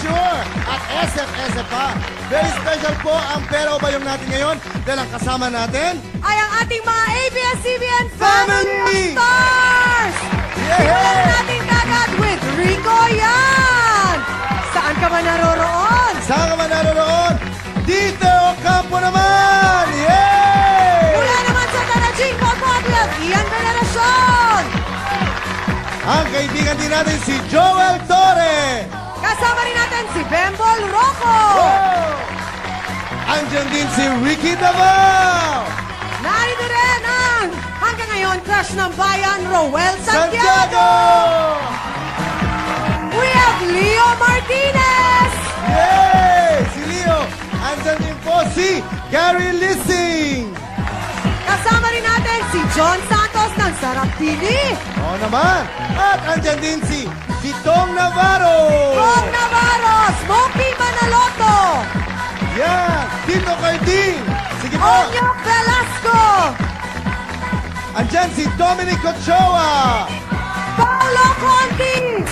Sure at SF pa. Very special po ang Pero Bayong natin ngayon dahil ang kasama natin, ay ang ating mga ABS-CBN Family! Stars! Simulan natin kagad with Rico Yan! Saan ka man naroroon? saan ka man naroon? Dito Ocampo naman! Yay! Mula naman sa Tanajing Pagpapilap, Ian Veneracion! Ang kaibigan din natin si Joel Torre! Kasama rin natin si Bembol Rocco! Andiyan din si Ricky Davao! Narito rin ang hanggang ngayon crush ng bayan, Roel Santiago! Santiago! We have Leo Martinez! Yay! Si Leo! Andiyan din po si Gary Lissing! Kasama rin natin si John Santos ng Sarap TV! Oo naman! At andyan din si Vitong Navarro! Ron Navarro, Smokey Manaloto, Yan! Tito Cardin! Sige po! Onyo Velasco, Andyan si Dominic Ochoa! Paolo Contis,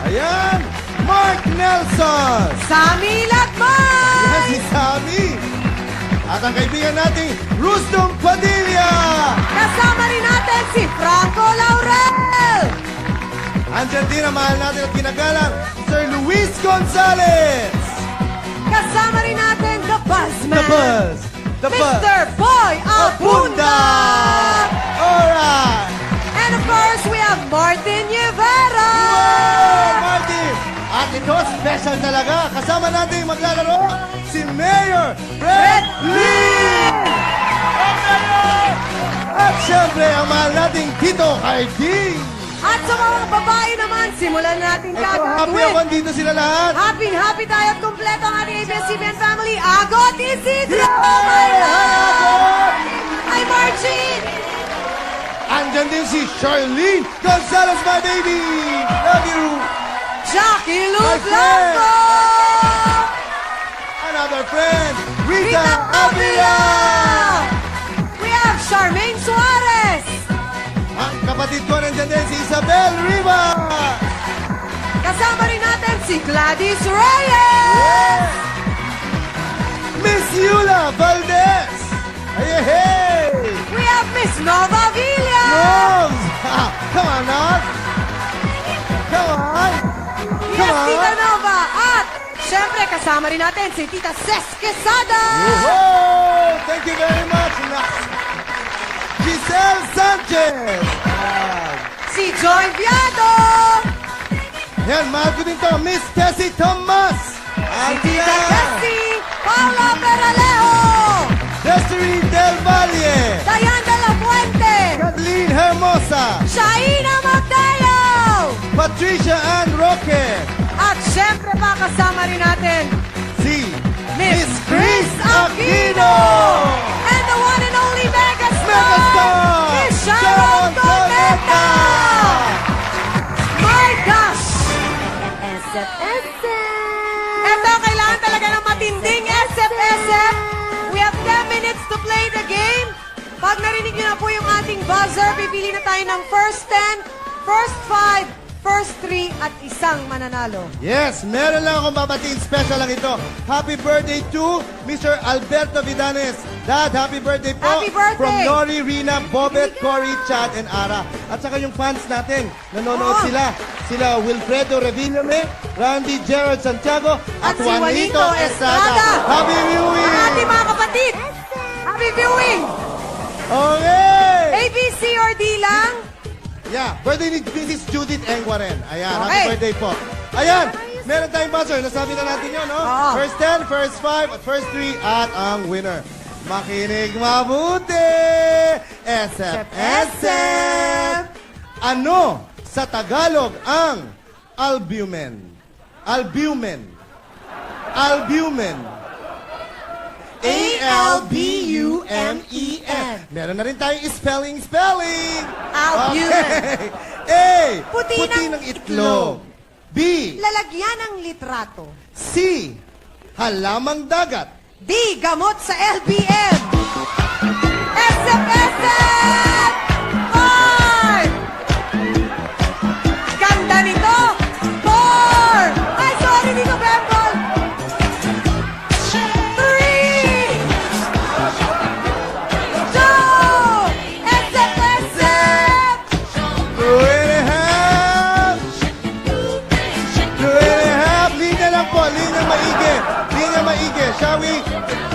Ayan! Mark Nelson! Sammy Yan Lagmay, si Sammy! At ang kaibigan nating Rustom Padilla! kasama rin natin si Franco Laurel, Andyan din ang mahal natin at ginagalang Sir Luis Gonzalez! kasama rin natin the Buzzman, The Buzz! The Buzz! Mr. Boy Abunda, Alright! and of course we have Martin Rivera. Wow, Martin! At ito, special talaga. Kasama natin maglalaro si Mayor Fred Lee! Oh, Mayor! At syempre, ang mahal nating Tito Cardin! At sa mga babae naman, simulan natin Ito, kagad happy with ako dito sila lahat. happy tayo at kompleto ang ating ABS-CBN family. Agot Isidro! Yay! My love! Hello! Hi, Margie! Andyan din si Charlene Gonzalez, my baby! Love you! Jackie Lu My Blanco! Another friend, Rita Rita Avila! Avila! We have Charmaine Suarez! Ang kapatid ko nandiyan din si Isabel Riva! Kasama rin natin si Gladys Reyes! Miss Yula Valdez! Hey, hey! We have Miss Nova Villa! Rose! Come on, Nov! Come on! Yes, Come Tita on! Nova! At syempre kasama rin natin si Tita Ces Quesada! Woohoo! Thank you very much, Giselle Sanchez! Si Joy Viado! Yan, mahal ko din to, Miss Tessie Thomas! Si Tita Cassie! Paula Peralejo! Desiree Del Valle! Dayan de la Fuente! Kathleen Hermosa! Shaina Magdayo! Patricia Ann Roque! At syempre pa kasama rin natin Si Miss Chris Aquino! And the one and only megastar! Megastar! Is Sharon Cuneta! My gosh! Eto, kailangan talaga ng matinding SF. We have 10 minutes to play the game. Pag narinig nyo na po yung ating buzzer, pipili na tayo ng first 10, first 5, first 3, at isang mananalo. Yes, meron lang akong babatiin. Special lang ito. Happy birthday to Mr. Alberto Vidanes. Dad, happy birthday po. Happy birthday. From Nori, Rina, Bobet, Cory, Chad, and Ara. At saka yung fans natin. Nanonood Oh. sila. Sila Wilfredo Revillame, Randy Gerald Santiago, at Si Juanito Estrada. Estrada. Happy viewing! Ang ating mga kapatid, happy viewing! Okay! ABC or D lang? Yeah, birthday ni Mrs. Judith Engwaren. Ayan, Okay. happy birthday po. Ayan, meron tayong buzzer. Nasabi na natin yun, no? Oo. First 10, first 5, at first 3, at ang winner. Makinig mabuti! SF! Ano sa Tagalog ang albumen? Albumen. A-L-B-U-M-E-N. Meron na rin tayong spelling. Albumen. Okay. A. Puti ng ng itlog. B. Lalagyan ng litrato. C. Halamang dagat. D. Gamot sa LBM. SF! Five! Ganda nito! 4! shall we?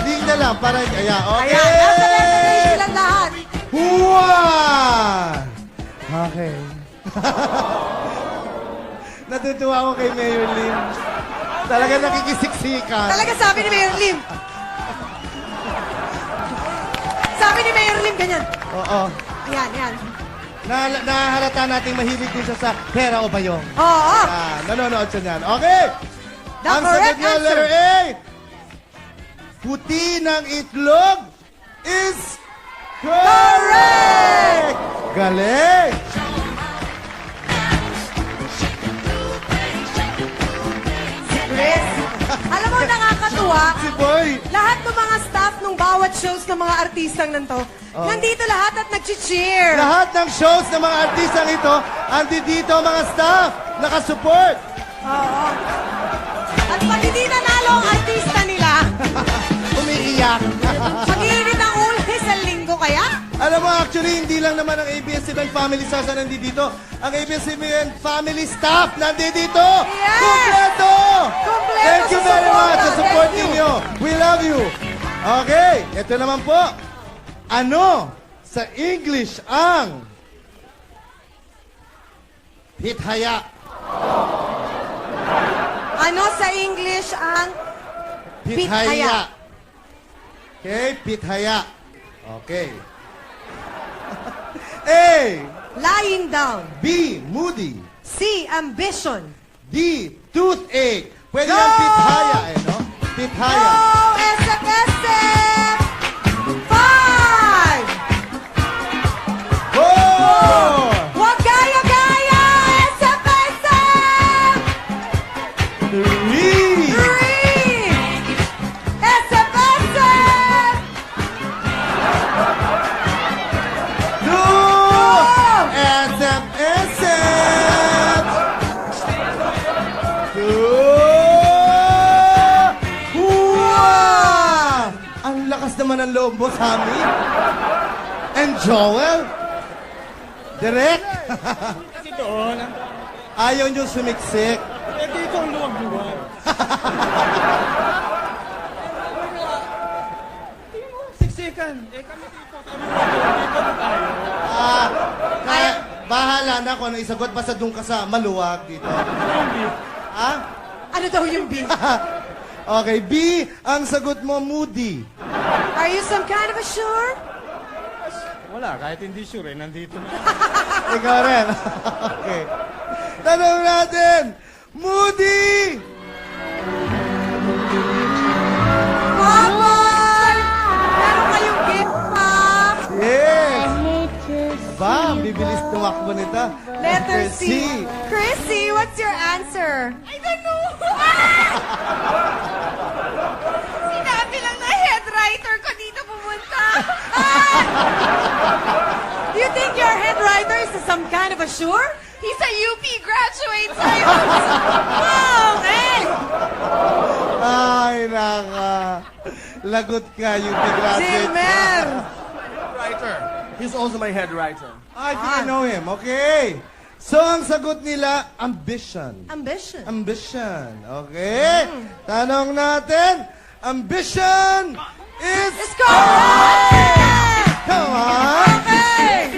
Link na lang para, ayan, okay. Ayan, nasa letter A silang lahat. One! Okay. Natutuwa ako kay Mayor Lim. Talaga nakikisiksikan. Talaga sabi ni Mayor Lim. Sabi ni Mayor Lim, ganyan. Oo. Ayan, ayan. Nahalata nating mahilig din siya sa pera o bayong. Oo. Nanonood siya niyan. Okay! The Ang sagot correct niya, answer. letter A. Puti ng itlog is correct! Galing! Chris, alam mo, nakakatuwa. Si Boy! Lahat ng mga staff ng bawat shows ng mga artistang nanto, nandito lahat at nag-cheer. Lahat ng shows ng mga artistang ito, andi dito mga staff, nakasupport. Oo. At pag hindi nanalo ang artista nila, Umiiyak. mag-iinit ang ulo sa linggo kaya? Alam mo, actually, hindi lang naman ang ABS-CBN Family Stars na nandito. Ang ABS-CBN Family Staff nandito. Yes! Kompleto! Kompleto Thank you sa very suporta. much sa support Thank you. ninyo. We love you. Okay, ito naman po. Ano sa English ang hithaya? Ano sa English ang Pithaya. Pithaya. Okay, pithaya. Okay. A. lying down? B. Moody. C, ambition? D. Toothache. Pwede Go! yung pithaya eh, no? Pithaya. Go, SF! 5! Four. Huwag gaya-gaya! SF! Three. 3! SF! Two. SF. Two. Wow! Ang lakas naman ng loob mo, Sammy. And Joel? Direct? Kasi doon, Ayaw nyo sumiksik. eh dito ang luwag-luwag. Siksikan. Eh kami dito, kami dito na tayo. Kaya, bahala na kung ano isagot. Basta doon ka sa maluwag dito. Ha? Ano daw yung B? Okay, B, ang sagot mo, Moody. Are you some kind of a sure? Wala, kahit hindi sure, eh, nandito na. Ikaw rin. Okay. Tanong natin, Moody! Come on! Meron kayong gift, ma'am. Yes! Ba, ang bibilis tumakbo nito. Letter C. Chrissy, what's your answer? I don't know. Sinabi lang na head writer ko dito pumunta. Do you think your head writer is some kind of a sure? He's a UP graduate. So Okay! Ay, naka. Lagot ka, yung graduate. Zilmer! Writer. He's also my head writer. I think I know him. Okay. So, ang sagot nila, ambition. Ambition. Ambition. Okay. Tanong natin, ambition is... It's correct! Come on! Okay!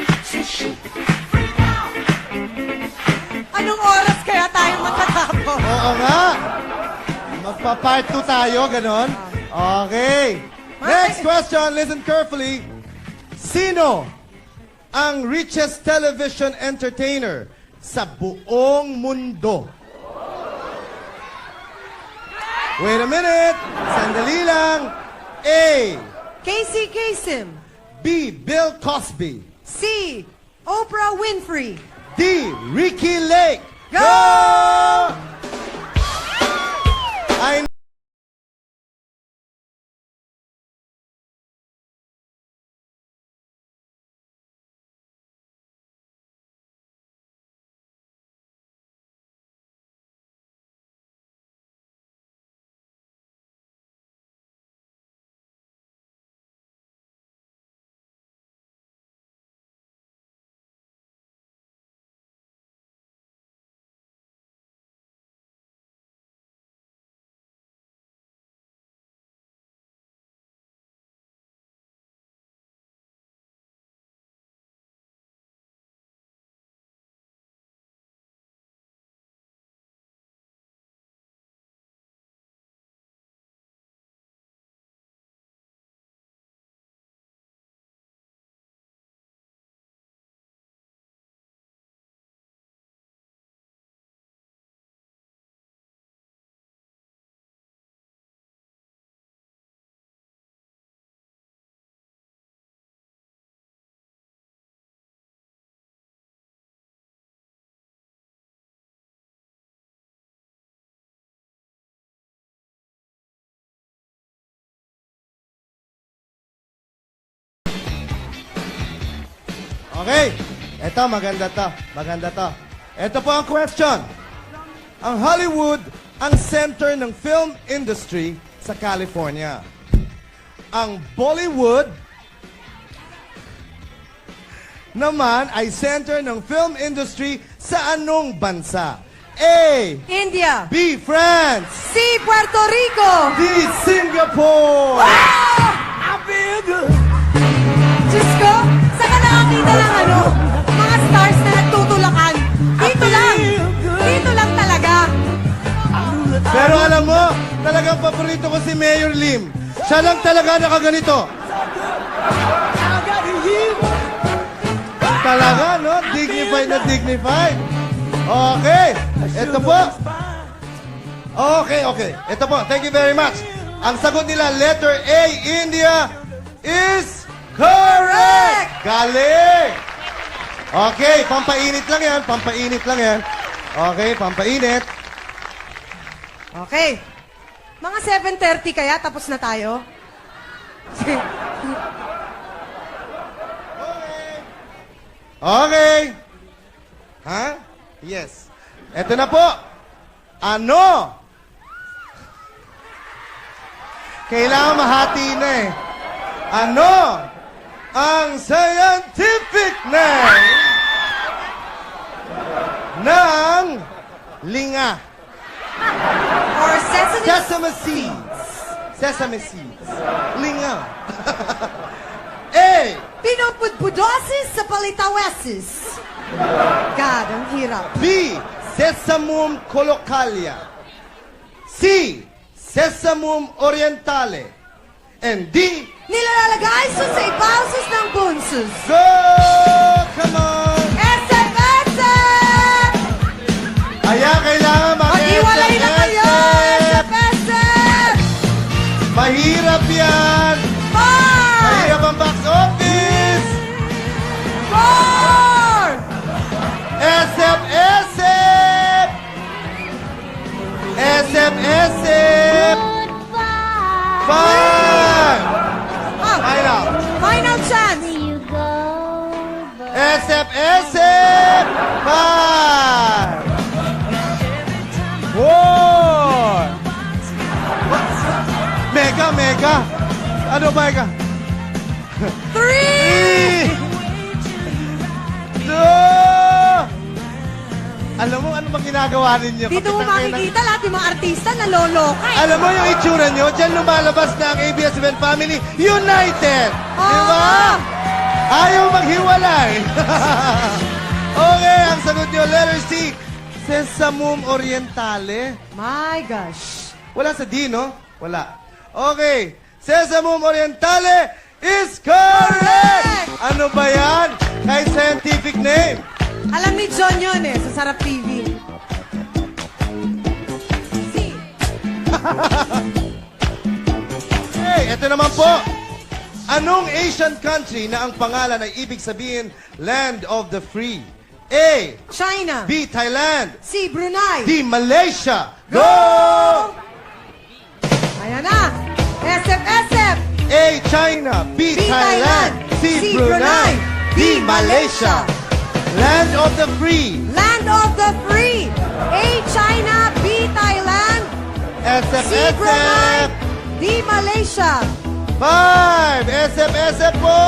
Anong oras kaya tayo matatapos? Oo nga. Magpa-part 2 tayo, ganon. Okay. Next question, listen carefully. Sino ang richest television entertainer sa buong mundo? Wait a minute. Sandali lang. A. Casey Kasem. B. Bill Cosby. C. Oprah Winfrey. D. Ricky Lake. Go! Okay. Ito, maganda to. Maganda to. Ito po ang question. Ang Hollywood ang center ng film industry sa California. Ang Bollywood naman ay center ng film industry sa anong bansa? A. India. B. France. C. Puerto Rico. D. Singapore. Diyos ko, saan ka nakakita ng ano? Mga stars na nagtutulakan. Dito lang. Dito lang talaga. Pero alam mo, talagang paborito ko si Mayor Lim. Siya lang talaga nakaganito. Talaga, no? Dignified na dignified. Okay. Ito po. Okay. Ito po. Thank you very much. Ang sagot nila, letter A, India, is correct! Galing! Okay, pampainit lang yan. Pampainit lang yan. Okay, pampainit. Okay. Mga 7:30 kaya, tapos na tayo? Okay. Ha? Yes. Ito na po. Ano? Kailangan mahati na eh. Ano ang scientific name ng linga? Or sesame... Sesame seeds. Sesame seeds. Linga. A. Pinupudpudosis sa palitawesis. God, ang hirap. B. Sesamum collocalia. C. Sesamum orientale. And D. Nilalagay sa ibasos ng bunsos. Go! Come on! SF! Kaya kailangan Mag-iwalay na kayo! mag-SF. SF! Mahirap yan! 4! Mahirap ang box office! 4! SF! SF! SF! SF! 5! Final! Final chance! SF! SF! 5! 4! Mega! Ano ba ka? 3! 2! Alam mo, ano bang ginagawa ninyo? Dito mo Kapit ang kailan- makikita lahat yung mga artista naloloka. Alam mo yung itsura nyo, dyan lumalabas na ang ABS-CBN Family United! Di ba? Ayaw maghiwalay! Okay, ang sagot nyo, letter C, Sesamum Orientale. My gosh. Wala sa D, no? Wala. Okay, Sesamum Orientale is correct! Ano ba yan? Kahit scientific name. Alam ni John yun eh, sa Sarap TV. Hey, ito naman po. Anong Asian country na ang pangalan ay ibig sabihin Land of the Free? A. China. B. Thailand. C. Brunei. D. Malaysia. Go! Ayan na. SF. A. China. B. B. Thailand. C. Brunei. D. Malaysia. Land of the Free. Land of the Free. A. China. B. Thailand. SF. C. Brunei. D. Malaysia. 5. SF po.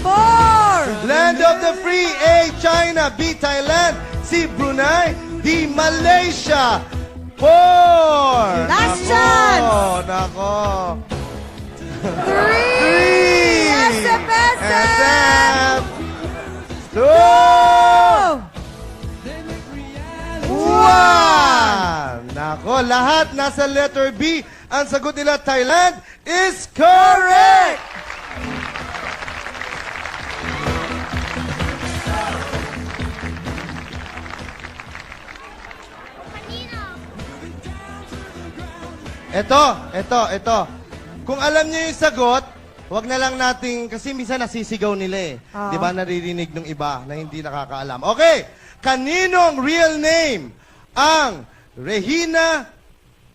4. Land of the Free. A. China. B. Thailand. C. Brunei. D. Malaysia. 4. Last Nako, chance. Nako. 3. SF. SF. 2. 1. Nako, lahat nasa letter B. Ang sagot nila, Thailand, is correct! Ito. Kung alam niyo yung sagot, wag na lang nating, kasi minsan nasisigaw nila eh. Oo. Di ba naririnig ng iba na hindi nakakaalam. Okay, kaninong real name ang Regina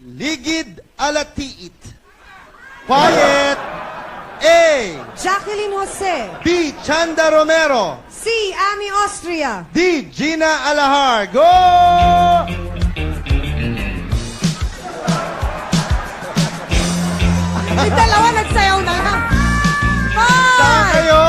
Ligid Alatiit? Quiet! A. Jacqueline Jose. B. Chanda Romero. C. Ami Austria. D. Gina Alahar. Go! Yung dalawa nagsayaw na lang. Saan 5, kayo?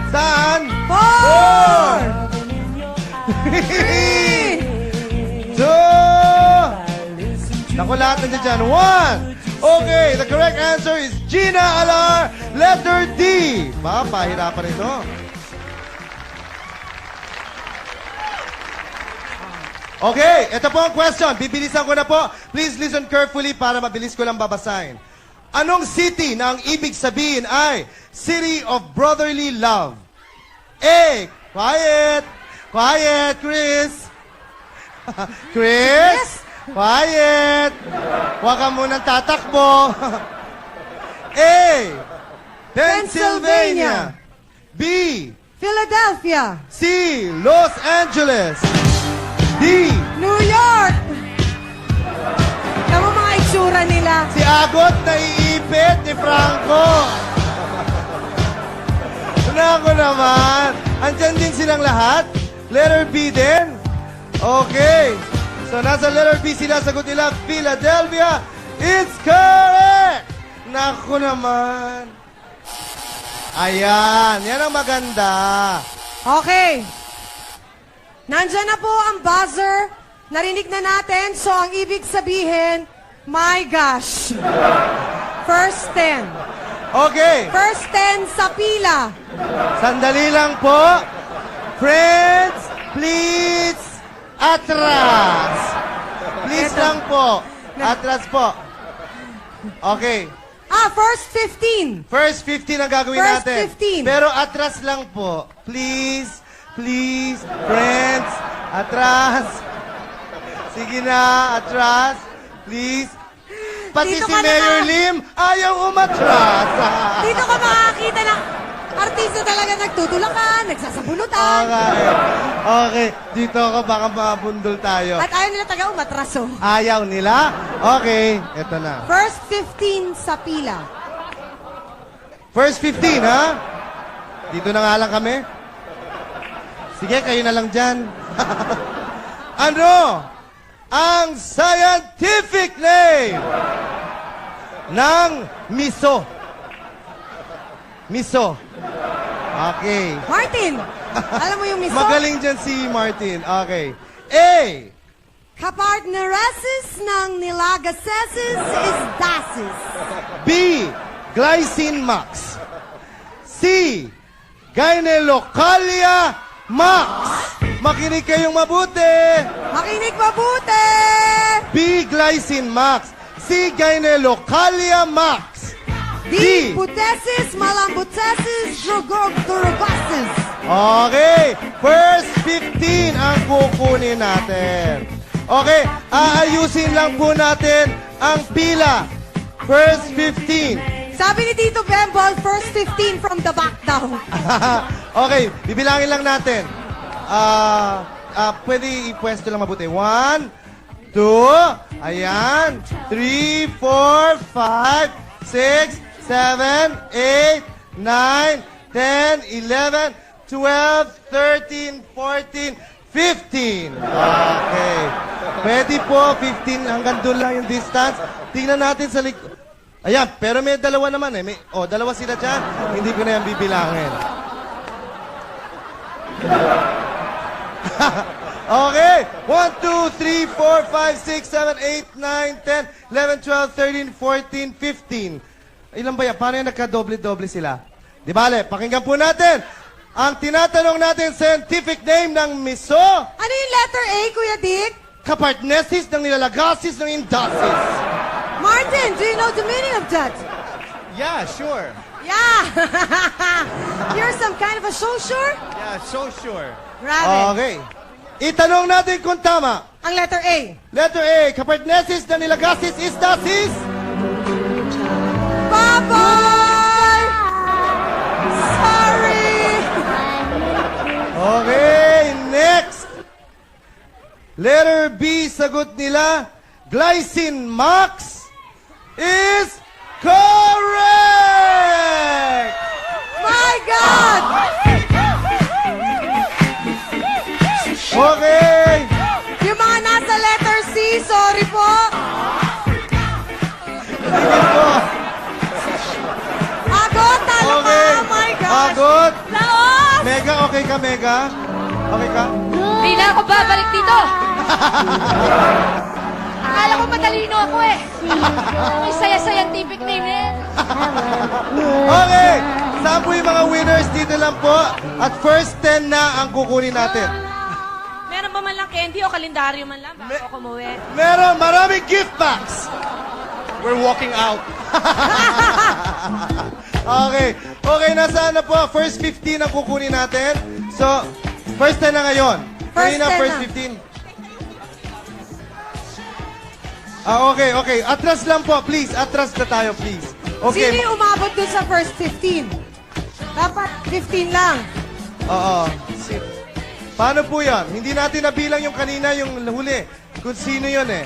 Saan? 4, 3, 2! Naku, lahat nandiyan dyan. 1! Okay, the correct answer is Gina Alar, letter D. Pahirapan ito. Okay, ito po ang question. Bibilisan ko na po. Please listen carefully para mabilis ko lang babasahin. Anong city na ang ibig sabihin ay City of Brotherly Love? A. Quiet. Quiet, Chris. Chris? Quiet. Huwag ka munang tatakbo. A. Pennsylvania. B. Philadelphia. C. Los Angeles. D. New York. Tama mga itsura nila. Si Agot naiipit ni Franco. Ako naman. Andyan din silang lahat. Letter B din. Okay. So nasa letter B sila. Sagot nila Philadelphia. It's correct. Naku naman. Ayan. Yan ang maganda. Okay. Nandyan na po ang buzzer. Narinig na natin. So, ang ibig sabihin, my gosh. First 10. Okay. First 10 sa pila. Sandali lang po. Friends, please, atras. Please Eto. lang po. Atras po. Okay. First 15. First 15 ang gagawin First natin. 15. Pero atras lang po. Please, please, friends, atras. Sige na, atras. Please. Pati Dito si ka na Mayor nga. Lim, ayaw umatras. Dito ka makakita ng artista talaga nagtutulakan, nagsasabunutan. Okay, dito ako baka mabundol tayo. At ayaw nila taga umatraso. Ayaw nila? Okay, eto na. First 15 sa pila. First 15, ha? Dito na nga lang kami. Sige, kayo na lang dyan. Ano ang scientific name ng miso? Miso. Okay. Martin, alam mo yung miso? Magaling dyan si Martin. Okay. A. Kapartneresis ng nilagasesis is dasis. B. Glycine max. C. Gynelocalia max. Makinig kayong mabuti. Makinig mabuti! B. Glycine max. C. Gynelocalia max. D. Butesis, malambutesis, drogobasis. Okay. First 15 ang kukunin natin. Okay. Aayusin lang po natin ang pila. First 15. Sabi ni Tito Bembol, first 15 from the back down. Okay. Bibilangin lang natin. Pwede ipwesto lang mabuti. 1, 2, ayan. 3, 4, 5, 6, 7, 8, 9, 10, 11, 12, 13, 14, 15. Okay. Pwede po, 15 hanggang doon lang yung distance. Tingnan natin sa likod. Ayan, pero may dalawa naman eh. Dalawa sila dyan. Hindi ko na yan bibilangin. Okay. 1, 2, 3, 4, 5, 6, 7, 8, 9, 10, 11, 12, 13, 14, 15. Ilan ba yan? Paano yan nagka-doble-doble sila? Di bale, pakinggan po natin. Ang tinatanong natin scientific name ng miso, Ano yung letter A, Kuya Dick? kapartnesis ng nilalagasis ng indasis. Martin, do you know the meaning of that? Yeah, sure. Yeah! You're some kind of a social? Yeah, so sure. Grabe. Okay. Itanong natin kung tama. Ang letter A. Letter A, kapartnesis ng nilagasis is dasis. Bye-bye! Sorry! Okay, next. Letter B, sagot nila, glycine max is correct! God! Okay! Yung mga nasa letter C, sorry po. Sige po. Agot, talo ka. Okay. Oh my God. Agot. Laos! Mega, okay ka, Mega? Okay ka? Hindi na ako babalik dito. Akala ko matalino ako eh. May saya-scientific name na yan. Okay! Saan po yung mga winners? Dito lang po. At first 10 na ang kukunin natin. Meron ba man lang candy o kalendaryo man lang bago ako umuwi? Meron maraming gift packs. We're walking out. Okay. Okay, nasaan na po? First 15 ang kukunin natin. So, first 10 na ngayon. First Kanina, 10 first na. 15. Okay, okay. Atras lang po, please. Atras na tayo, please. Sino Okay. yung umabot dun sa first 15? Dapat 15 lang. Oo. Paano po yan? Hindi natin nabilang yung kanina, yung huli. Kung sino yun eh.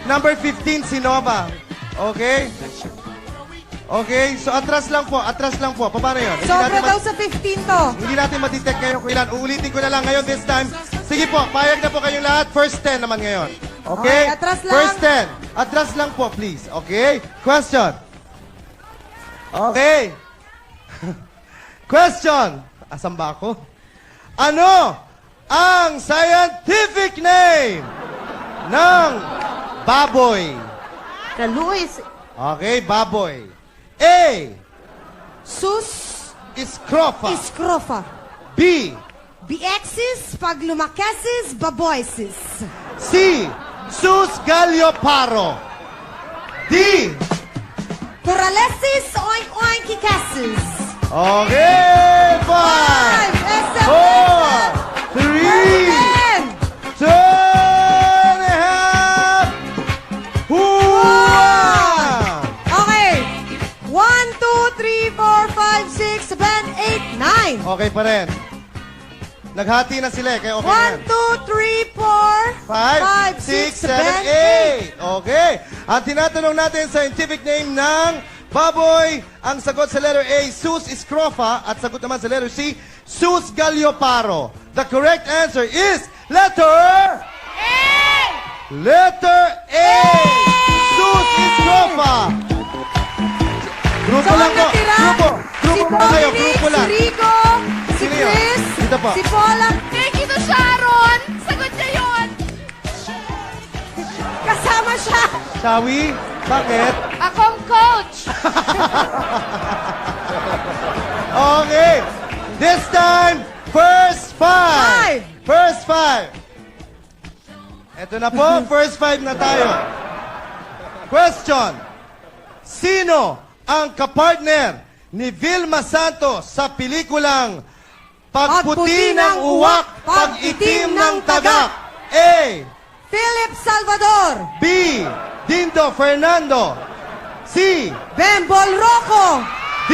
Number 15, si Nova. Okay? Okay, so atras lang po. Atras lang po. Paano yun? Sobra daw sa 15 to. Hindi natin matitect ngayon kung ilan. Uulitin ko na lang ngayon this time. Sige po, payag na po kayong lahat. First 10 naman ngayon. Okay? Okay, atras lang. First 10. Atras lang po, please. Okay? Question. Okay. Question. Asan ba ako? Ano ang scientific name ng baboy? Luis. Okay, baboy. A. Sus Scrofa. Iskrofa. B. Biexis, pag lumakesis, baboysis. C. Sus Galioparo. D. Coralesis, oink oink kikesis. Okay, 5, 4, 3, 2 and a half. Wow! Okay. 1, 2, 3, 4, 5, 6, 7, 8, 9. Okay pa rin. Naghati na sila eh, kaya okay na 1, yan. 2, 3, 4, 5, 6, 7, 8. 7, 8. Okay. Ang tinatanong natin scientific name ng baboy, ang sagot sa letter A, Sus Scrofa, at sagot naman sa letter C, Sus Galioparo. The correct answer is letter Letter A! Sus Scrofa! Grupo So, lang ang po. natira, Grupo. si Grupo po kayo. Dominic, Grupo si lang. Rico, si Sino yun? Chris, Dito po. si Paula. Thank you to Sharon! Sagot niya yun! Kasama siya. Shawi? Bakit? Akong coach! Okay. This time, first 5. 5. First 5. Ito na po, first 5 na tayo. Question. Sino ang kapartner ni Vilma Santos sa pelikulang Pagputi ng uwak, pag-itim ng tagak? A. Philip Salvador. B. Dindo Fernando. C. Bembol Rocco. D.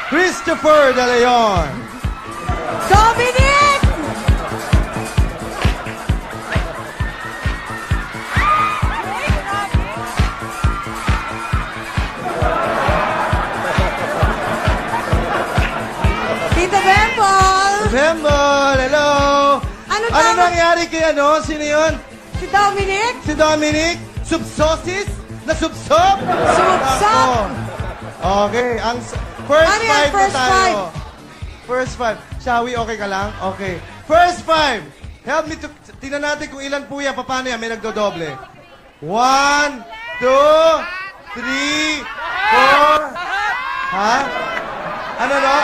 Christopher De Leon. Dominic. Tito Bembol. Bembol, hello. Ano Ano tama? nangyari kay ano? Sino yun? Si Dominic. Si Dominic? Subsosis? Na subsob? Subsob. Ako. Okay, ang first Ano yan, 5 na first tayo. five? First 5. Shawi, okay ka lang? Okay. First 5. Help me to... Tingnan natin kung ilan po yan. Paano yan? May nagdodoble. 1, 2, 3, 4. Ha? Ano no?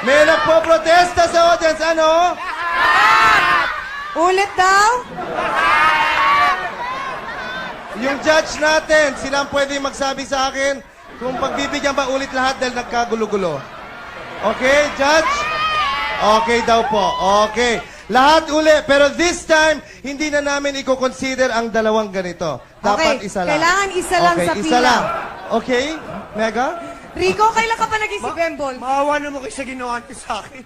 May nagpo-protesta sa audience. Ano? Ulit daw. Yung judge natin, sila ang pwede magsabi sa akin kung pagbibigyan ba ulit lahat dahil nagkagulo-gulo. Okay, judge? Okay daw po. Okay. Lahat uli. Pero this time, hindi na namin i-consider ang dalawang ganito. Dapat Okay, isa lang. kailangan isa lang okay, sa isa pila. lang. Okay? Mega? Rico, kailan ka pa naging si Bembol? Maawa naman kayo sa ginawa niyo sa akin.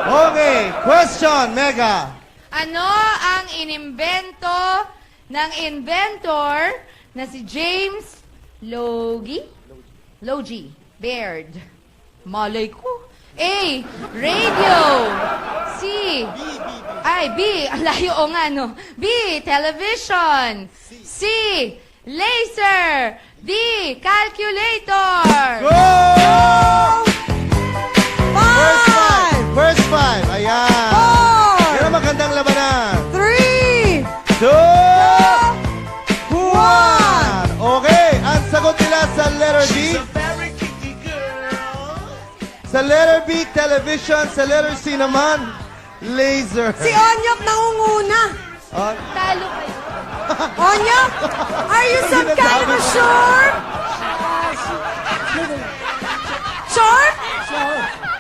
Okay. Question, Mega. Ano ang inimbento ng inventor na si James Logie Bird. Malay ko. A. Radio. C. B. Ang layo o nga, no? B. Television. C. Laser. D. Calculator. Go! Five, First five. Ayan. Four. Yan ang magandang labanan. 3, 2, 1. Okay, ang sagot nila sa letter B. Sa letter B, television. Sa letter C naman, laser. si Onyok nangunguna. Oh, Talo kayo. Onyok, are you some kind of a shark? Shark?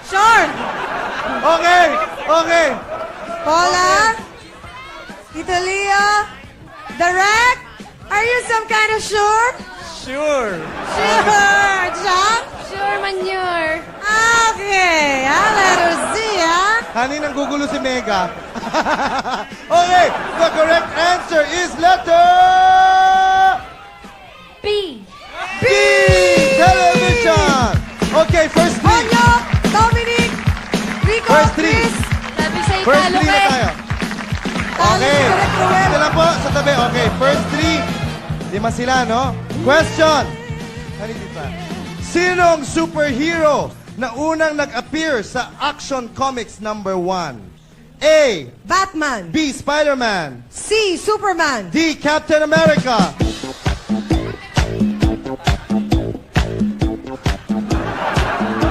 Shark. okay, okay. Paula? Tita Leah? Direct? Are you some kind of shark? Sure. Sure. Jack? Sure, manure. Okay. Letter Z, Hani, nanggugulo si Mega. Okay, the correct answer is letter B. B. Television. Okay, first three. Onyok, Dominic, Rico, First three. Chris. Sabi sa'yo, First talo three na kayo. tayo. Talo Okay. si Direk Ruel. Ito lang po sa tabi. Okay, first three. Lima sila, no? Question. Halika pa. Sinong superhero na unang nag-appear sa Action Comics number 1? A. Batman. B. Spider-Man. C. Superman. D. Captain America.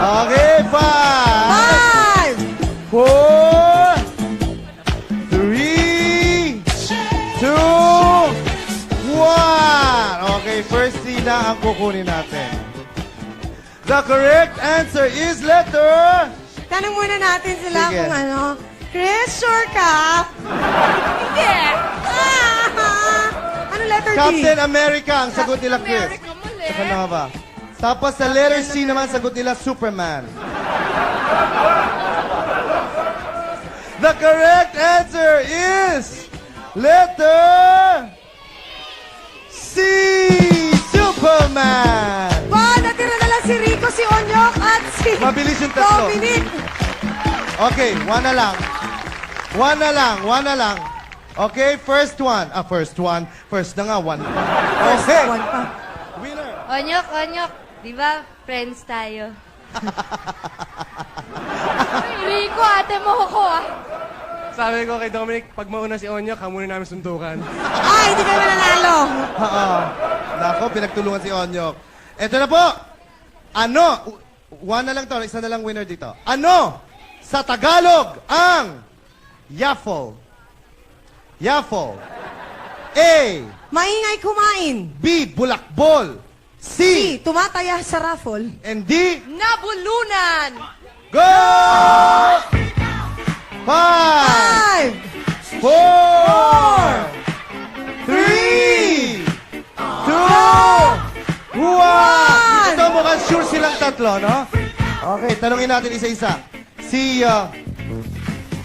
Okay, 5, 4, 3, 2, 1. Okay, first three na ang kukunin natin. The correct answer is letter... Tanong muna natin sila Sige. kung ano. Chris, sure ka? Hindi. Ano letter D? Captain America ang sagot nila, Chris. America, mali. Saka na nga ba? Tapos sa letter C naman, sagot nila Superman. The correct answer is letter C, Superman. Ba, natira na lang si Rico, si Onyok, at si Mabilis yung tatlo. Dominic. Okay, one na lang. One na lang, one na lang. Okay, first one. First one. First na nga, one. Okay. One pa. Winner. Onyok, Onyok. Di ba, friends tayo? Ay, Rico, ate mo ako ah. Sabi ko kay Dominic, pag mauna si Onyok, hamunin namin suntukan. Ay, hindi ka na nanalo. Oo. Nako, pinagtulungan si Onyok. Ito na po. Ano? One na lang to. Isa na lang winner dito. Ano sa Tagalog ang yaffle? Yaffle. A. Maingay kumain. B. Bulakbol. C. C. Tumataya sa raffle. And D. Nabulunan! Go! 5, 4, 3, 2, 1. Ito mukhang sure silang tatlo, no? Okay, tanungin natin isa-isa.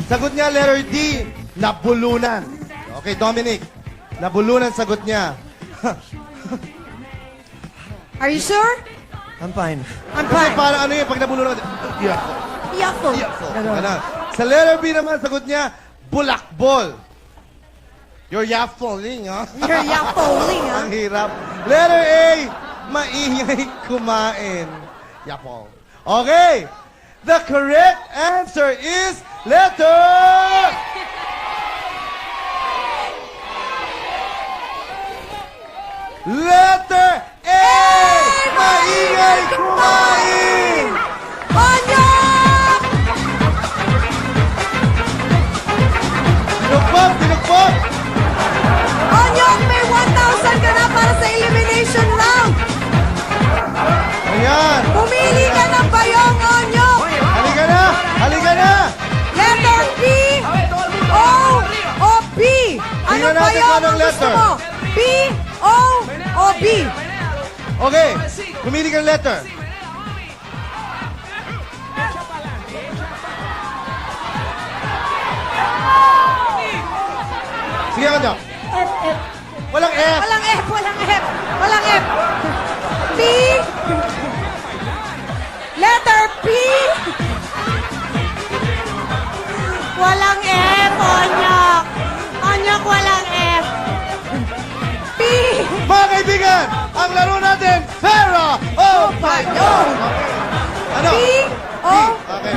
Sagot niya, letter D, nabulunan. Okay, Dominic. Nabulunan sagot niya. Are you sure? I'm fine. I'm Kasi fine. parang ano yun, pag nabulunan, Yaffle. Ganun. Sa letter B naman, sagot niya, bulakbol. You're yaffling, ha? You're yaffling, ha? Ang hirap. Letter A, maingay kumain. Yaffle. Okay. The correct answer is letter... Letter A! Maingay kumain! Onyok! Dinugpog! Dinugpog! Onyok, may 1,000 ka na para sa elimination round. Ayan! Pumili ka ng bayong, Onyok. Halika na! Halika na! Letter B, O, o B. Anong Tingnan natin bayong kung ang anong gusto letter. mo? B, O, o B. Okay, pumili ka ng letter. Sige, Kanya. Walang F. Walang F, walang F, walang F. P, Letter P. Walang F, Onyok. Onyok, walang F. P. Mga kaibigan, ang laro natin, Pera o Bayong! Ano? P. O. Okay.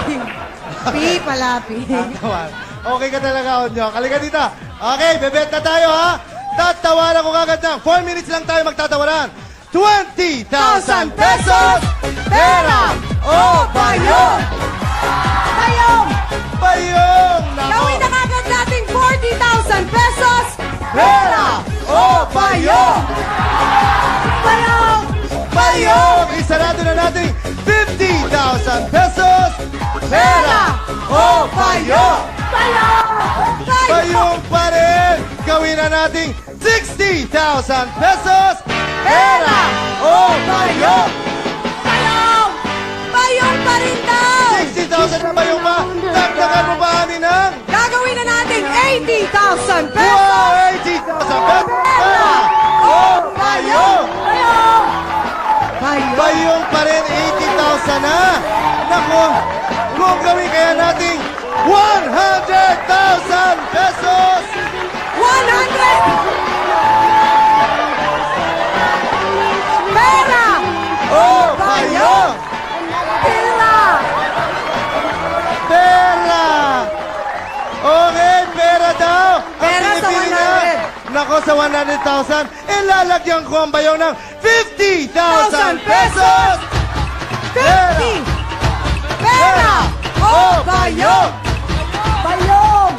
P pala, P. Tatawan. Okay ka talaga, Onyok. Halika dito. Okay, bebet na tayo, ha? Tatawaran ko kagad ng 4 minutes lang tayo magtatawaran. 20,000 pesos! Pera o Bayong! Bayong. Bayong! Nako! Gawin na kagad natin 40,000 pesos. Pera o Bayong! Bayong. Bayong! Isarado na natin 50,000 pesos! Pera o Bayong! Bayong. Bayong pa rin! Gawin na natin 60,000 pesos! Pera o Bayong! Bayong. Bayong pa rin daw. 60,000 na Bayong pa! Dagdagan mo ba amin ng? Gagawin na natin 80,000 pesos. Wow! 80,000 pesos! Pera o Bayong! Bayong. Bayong. Bayong pa rin 80,000 na! Naku! Kung gawin kaya natin 100,000 pesos! 100. Pera. O Bayong! Pera. Pera! Okay, pera daw! Ang Pera sa pinipili niya, 100. Nako, sa 100,000, ilalagyan ko ang bayong ng 50,000 pesos! 50. Pera. O Bayong. Bayong.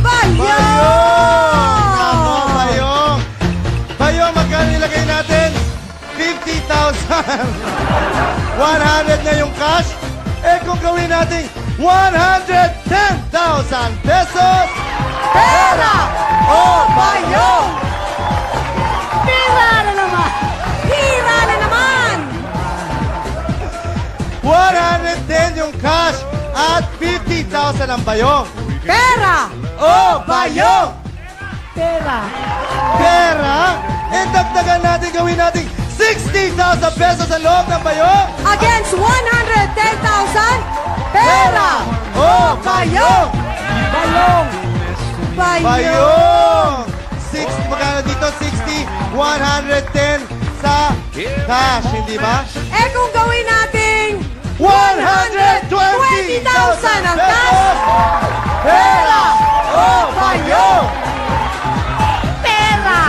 Bayong! Nako, bayong! Bayong, magkano ilagay natin? 50,000! 100 na yung cash? Eh kung gawin natin 110,000 pesos! Pera. O Bayong! Pera na naman. Pera na naman. 110 yung cash at 50,000 ang bayong. Pera. O Bayong! Pera. Pera! Eh dagdagan natin, gawin natin 60,000 pesos sa loob ng bayong. Against 110,000. Pera. O Bayong! Bayong. Bayong. Bayong! 60, magkano dito? 60, 110 sa cash, hindi ba? Eh kung gawin natin 120,000 ang pesos! cash. Pera! O Bayong! Pera.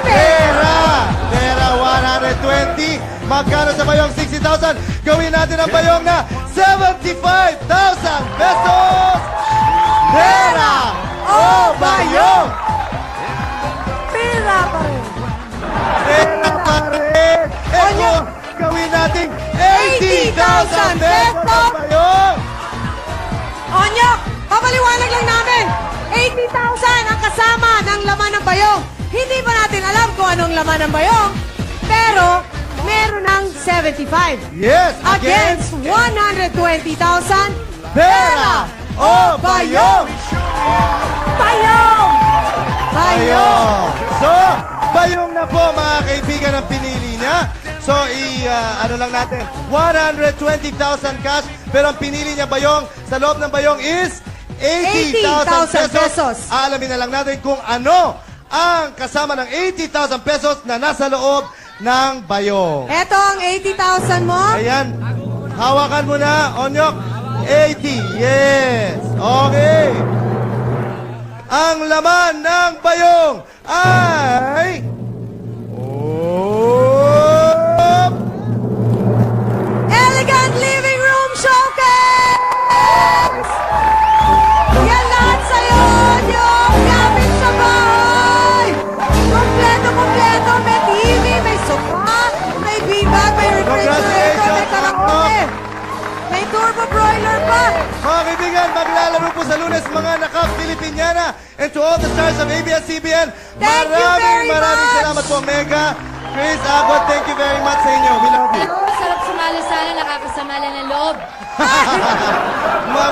Pera! Pera 120. Magkano sa bayong 60,000? Gawin natin ang bayong na 75,000 pesos! Pera! O Bayong! Pera pa rin. Pera pa rin! Eto, gawin natin 80,000 pesos ang bayong! Onyok, papaliwanag lang namin. 80,000 ang kasama ng laman ng bayong. Hindi pa natin alam kung anong laman ng bayong, pero meron ng 75. Yes! Against 120,000. Pera! O Bayong! Bayong! Bayong! So, bayong na po mga kaibigan ang pinili niya. So, ano lang natin, 120,000 cash, pero ang pinili niya bayong, sa loob ng bayong is 80,000 pesos. Alamin na lang natin kung ano ang kasama ng 80,000 pesos na nasa loob ng bayong. Eto ang 80,000 mo. Ayan, hawakan mo na, Onyok. 80, yes. Okay. Ang laman ng bayong ay... Oh! Elegant living room showcase! Yan lahat sa'yo, yung gamit sa bahay! Kompleto, may TV, may sofa, may bibag, may refrigerator, may karaoke, may turbo broiler pa! Mga kaibigan, maglalaro po sa Lunes mga naka-Filipiniana. And to all the stars of ABS-CBN, Thank you very maraming much. salamat po, Mega. Chris, Agot, thank you very much sa inyo. We love you. Sarap sumali sana, nakakasama lang ng loob.